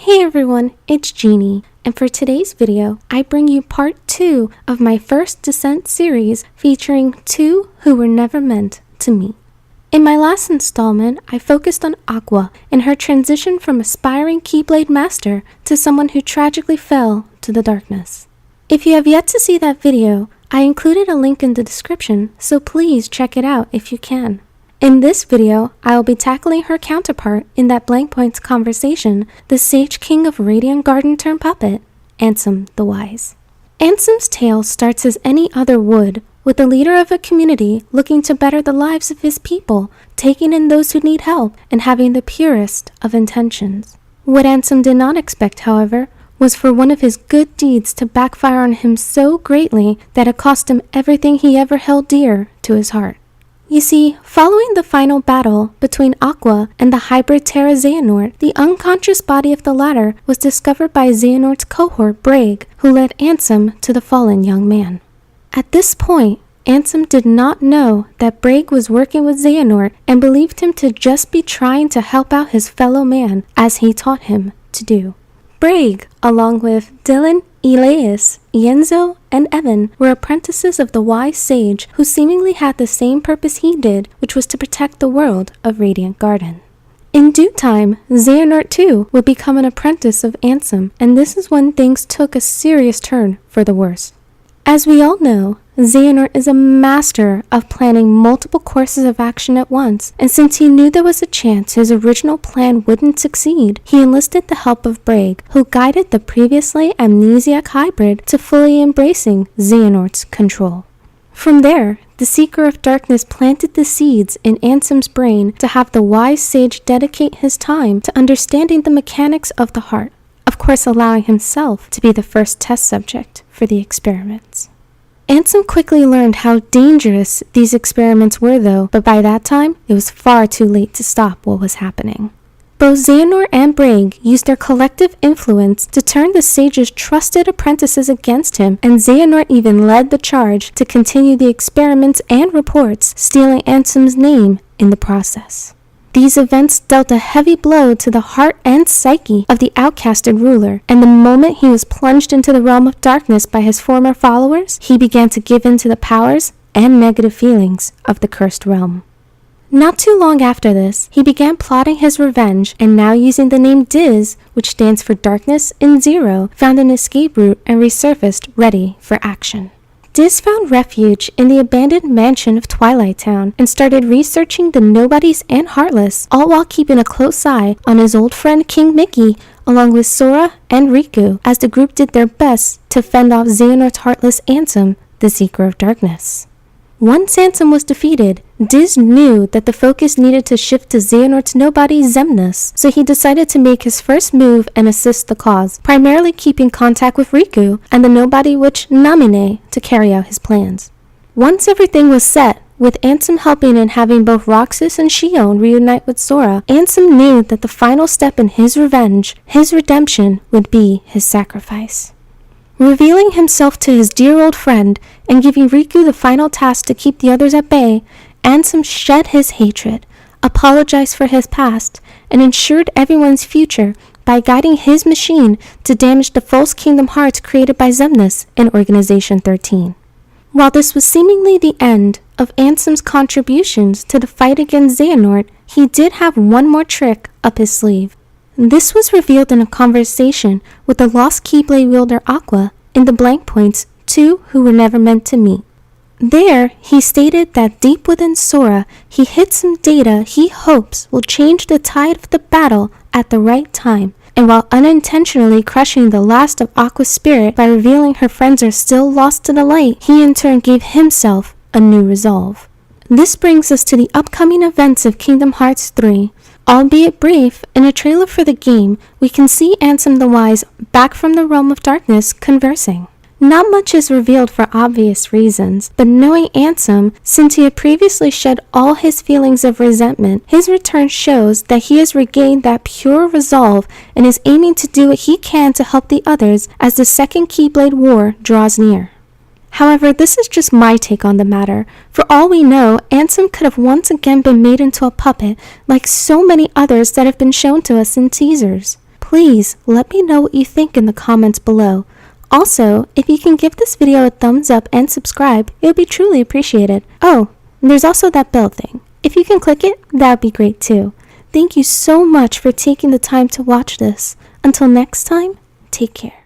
Hey everyone, it's Djinnie, and for today's video, I bring you part 2 of my first Descent series featuring two who were never meant to meet. In my last installment, I focused on Aqua and her transition from aspiring Keyblade master to someone who tragically fell to the darkness. If you have yet to see that video, I included a link in the description, so please check it out if you can. In this video, I will be tackling her counterpart in that Blank Points conversation, the Sage King of Radiant Garden turned puppet, Ansem the Wise. Ansem's tale starts as any other would, with the leader of a community looking to better the lives of his people, taking in those who need help, and having the purest of intentions. What Ansem did not expect, however, was for one of his good deeds to backfire on him so greatly that it cost him everything he ever held dear to his heart. You see, following the final battle between Aqua and the hybrid Terra Xehanort, the unconscious body of the latter was discovered by Xehanort's cohort Braig, who led Ansem to the fallen young man. At this point, Ansem did not know that Braig was working with Xehanort and believed him to just be trying to help out his fellow man as he taught him to do. Braig, along with Dylan, Elias, Yenzo, and Evan, were apprentices of the wise sage who seemingly had the same purpose he did, which was to protect the world of Radiant Garden. In due time, Xehanort too would become an apprentice of Ansem, and this is when things took a serious turn for the worse. As we all know, Xehanort is a master of planning multiple courses of action at once, and since he knew there was a chance his original plan wouldn't succeed, he enlisted the help of Braig, who guided the previously amnesiac hybrid to fully embracing Xehanort's control. From there, the Seeker of Darkness planted the seeds in Ansem's brain to have the wise sage dedicate his time to understanding the mechanics of the heart, of course allowing himself to be the first test subject for the experiments. Ansem quickly learned how dangerous these experiments were though, but by that time, it was far too late to stop what was happening. Both Xehanort and Braig used their collective influence to turn the sage's trusted apprentices against him, and Xehanort even led the charge to continue the experiments and reports, stealing Ansem's name in the process. These events dealt a heavy blow to the heart and psyche of the outcasted ruler, and the moment he was plunged into the realm of darkness by his former followers, he began to give in to the powers and negative feelings of the cursed realm. Not too long after this, he began plotting his revenge, and now using the name DiZ, which stands for Darkness in Zero, found an escape route and resurfaced ready for action. DiZ found refuge in the abandoned mansion of Twilight Town and started researching the Nobodies and Heartless, all while keeping a close eye on his old friend King Mickey, along with Sora and Riku, as the group did their best to fend off Xehanort's Heartless Ansem, the Seeker of Darkness. Once Ansem was defeated, DiZ knew that the focus needed to shift to Xehanort's nobody Xemnas, so he decided to make his first move and assist the cause, primarily keeping contact with Riku and the nobody witch Namine to carry out his plans. Once everything was set, with Ansem helping and having both Roxas and Xion reunite with Sora, Ansem knew that the final step in his revenge, his redemption, would be his sacrifice. Revealing himself to his dear old friend and giving Riku the final task to keep the others at bay, Ansem shed his hatred, apologized for his past, and ensured everyone's future by guiding his machine to damage the false Kingdom Hearts created by Xemnas in Organization 13. While this was seemingly the end of Ansem's contributions to the fight against Xehanort, he did have one more trick up his sleeve. This was revealed in a conversation with the lost Keyblade wielder Aqua in the Blank Points, two who were never meant to meet. There, he stated that deep within Sora, he hid some data he hopes will change the tide of the battle at the right time, and while unintentionally crushing the last of Aqua's spirit by revealing her friends are still lost to the light, he in turn gave himself a new resolve. This brings us to the upcoming events of Kingdom Hearts 3. Albeit brief, in a trailer for the game, we can see Ansem the Wise back from the realm of darkness conversing. Not much is revealed for obvious reasons, but knowing Ansem, since he had previously shed all his feelings of resentment, his return shows that he has regained that pure resolve and is aiming to do what he can to help the others as the Second Keyblade War draws near. However, this is just my take on the matter. For all we know, Ansem could have once again been made into a puppet like so many others that have been shown to us in teasers. please let me know what you think in the comments below. Also, if you can give this video a thumbs up and subscribe, it would be truly appreciated. Oh, and there's also that bell thing. If you can click it, that would be great too. Thank you so much for taking the time to watch this. Until next time, take care.